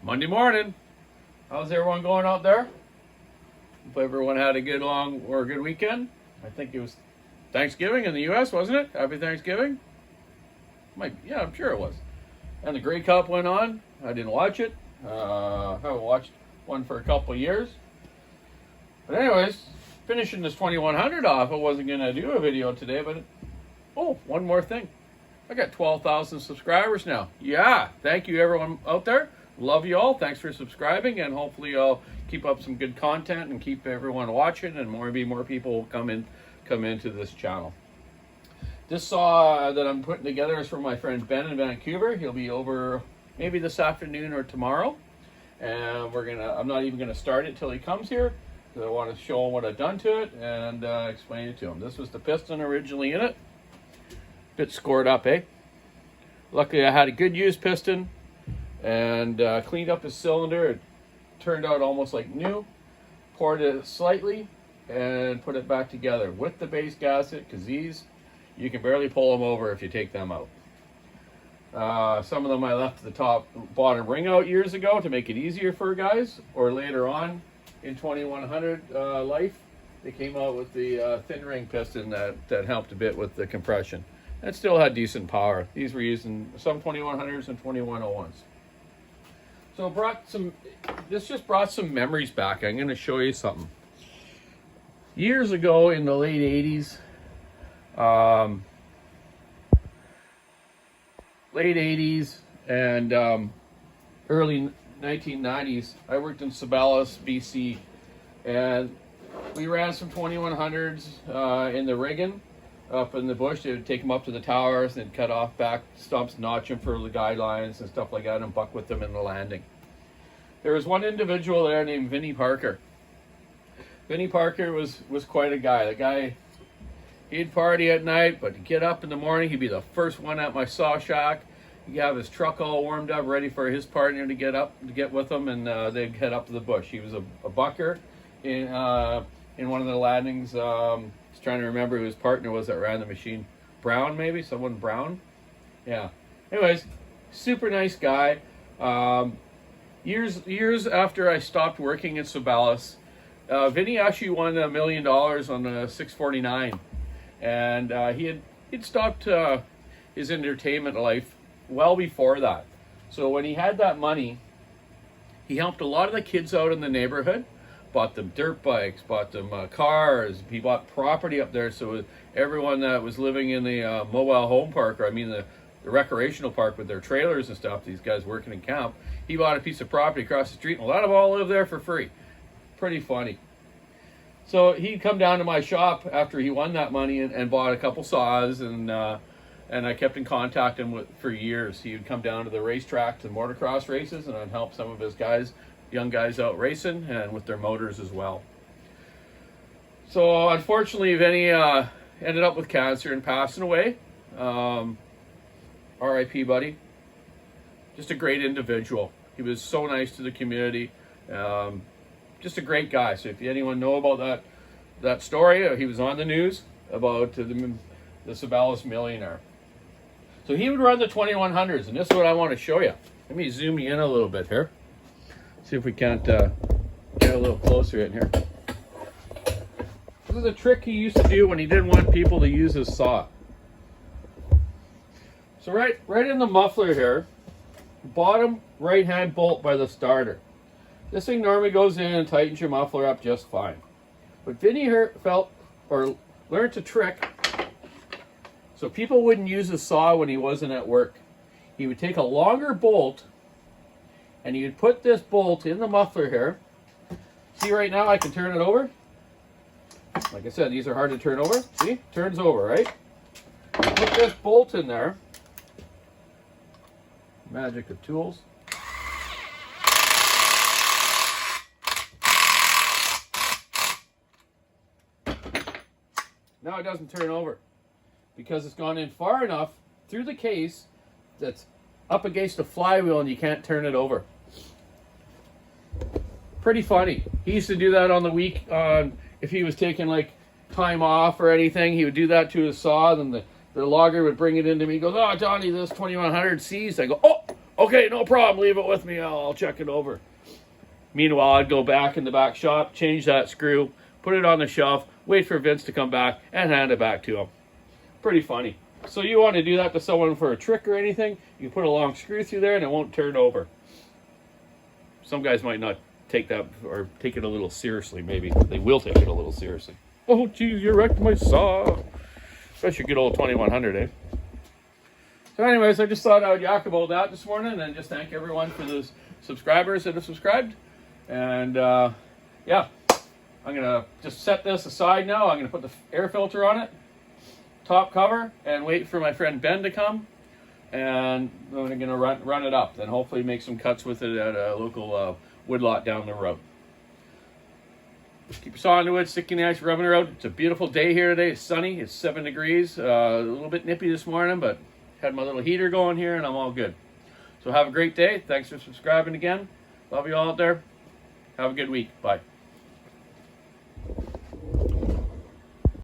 Monday morning. How's everyone going out there? Hope everyone had a good good weekend. I think it was Thanksgiving in the U.S., wasn't it? Happy Thanksgiving. Yeah, I'm sure it was. And the Grey Cup went on. I didn't watch it. Haven't watched one for a couple of years. But anyways, finishing this 2100 off. I wasn't going to do a video today, but one more thing. I got 12,000 subscribers now. Yeah, thank you everyone out there. Love you all. Thanks for subscribing, and hopefully I'll keep up some good content and keep everyone watching, and maybe more people will come into this channel. This saw that I'm putting together is from my friend Ben in Vancouver. He'll be over maybe this afternoon or tomorrow, and I'm not even gonna start it till he comes here, because I want to show him what I've done to it and explain it to him. This was the piston originally in it. Bit scored up, eh? Luckily I had a good used piston and cleaned up his cylinder. It turned out almost like new. Poured it slightly and put it back together with the base gasket, because these, you can barely pull them over if you take them out. Some of them I left the bottom ring out years ago to make it easier for guys, or later on in 2100 life, they came out with the thin ring piston that helped a bit with the compression. It still had decent power. These were used in some 2100s and 2101s. So this just brought some memories back. I'm going to show you something. Years ago in the late 80s, and early 1990s, I worked in Sabalas, BC, and we ran some 2100s in the rigging. Up in the bush. They would take them up to the towers and cut off back stumps, notch them for the guidelines and stuff like that, and buck with them in the landing. There was one individual there named Vinnie Parker. Vinnie Parker was quite a guy. The guy, he'd party at night, but he'd get up in the morning, he'd be the first one at my saw shack. He'd have his truck all warmed up, ready for his partner to get with him, and they'd head up to the bush. He was a bucker in one of the landings. Trying to remember who his partner was that ran the machine. Brown, maybe? Someone Brown? Yeah. Anyways, super nice guy. Years after I stopped working at Sabalas, Vinnie actually won $1 million on the 649. And he'd stopped his entertainment life well before that. So when he had that money, he helped a lot of the kids out in the neighborhood. Bought them dirt bikes, bought them cars. He bought property up there, so everyone that was living in the mobile home park, or I mean the recreational park with their trailers and stuff, these guys working in camp, he bought a piece of property across the street, and a lot of them all live there for free. Pretty funny. So he'd come down to my shop after he won that money and bought a couple saws, and I kept in contact with him for years. He would come down to the racetrack, to motocross races, and I'd help some of his young guys out racing and with their motors as well. So unfortunately, Vinnie ended up with cancer and passing away. R.I.P. buddy. Just a great individual. He was so nice to the community. Just a great guy. So if anyone know about that story, he was on the news about the Sabalas millionaire. So he would run the 2100s, and this is what I want to show you. Let me zoom you in a little bit here. See if we can't get a little closer in here. This is a trick he used to do when he didn't want people to use his saw. So right in the muffler here, bottom right-hand bolt by the starter. This thing normally goes in and tightens your muffler up just fine. But Vinnie learned a trick so people wouldn't use his saw when he wasn't at work. He would take a longer bolt, and you would put this bolt in the muffler here. See right now I can turn it over. Like I said, these are hard to turn over. See? Turns over, right? Put this bolt in there. Magic of tools. Now it doesn't turn over, because it's gone in far enough through the case that's up against the flywheel and you can't turn it over. Pretty funny. He used to do that on the week if he was taking like time off or anything. He would do that to his saw, then the logger would bring it into me. He goes, "Oh, Donny, this 2100 seized." I go, "Oh, Okay, no problem. Leave it with me. I'll check it over. Meanwhile, I'd go back in the back shop, change that screw, put it on the shelf, wait for Vince to come back, and hand it back to him. Pretty funny. So you want to do that to someone for a trick or anything, you can put a long screw through there and it won't turn over. Some guys might not take that or take it a little seriously, maybe. They will take it a little seriously. Oh, geez, you wrecked my saw. Especially good old 2100, eh? So anyways, I just thought I would yak about that this morning and just thank everyone for those subscribers that have subscribed. And yeah, I'm going to just set this aside now. I'm going to put the air filter on it, top cover, and wait for my friend Ben to come. And I'm going to run it up. Then hopefully make some cuts with it at a local woodlot down the road. Keep your saw on the wood, sticking the ice, rubbing the road. It's a beautiful day here today. It's sunny. It's 7 degrees. A little bit nippy this morning, but had my little heater going here and I'm all good. So have a great day. Thanks for subscribing again. Love you all out there. Have a good week. Bye.